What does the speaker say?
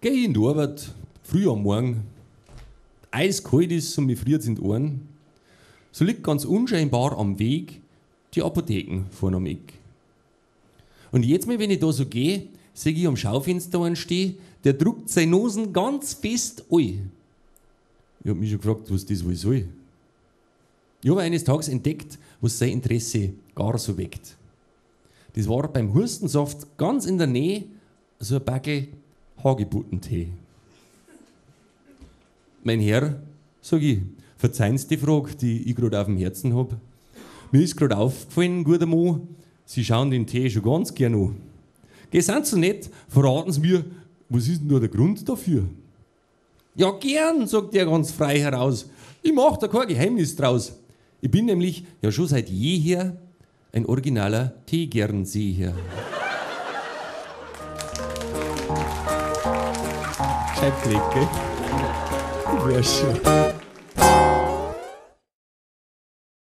Geh ich in die Arbeit, früh am Morgen, eiskalt ist und mir friert in die Ohren, so liegt ganz unscheinbar am Weg die Apotheken vorne am Eck. Und jetzt mal, wenn ich da so gehe, sehe ich am Schaufenster einen stehen, der druckt seine Nosen ganz fest ein. Ich hab mich schon gefragt, was das wohl soll. Ich habe eines Tages entdeckt, was sein Interesse gar so weckt. Das war beim Hustensaft ganz in der Nähe so ein Backel Hagebuttentee. Mein Herr, sag ich, verzeihen Sie die Frage, die ich gerade auf dem Herzen hab. Mir ist gerade aufgefallen, guter Mo, Sie schauen den Tee schon ganz gern an. Geh, sind Sie nett, verraten Sie mir, was ist denn da der Grund dafür? Ja, gern, sagt er ganz frei heraus. Ich mach da kein Geheimnis draus. Ich bin nämlich ja schon seit jeher ein originaler Teegernseher. Scheibträg, gell? Ja, schon.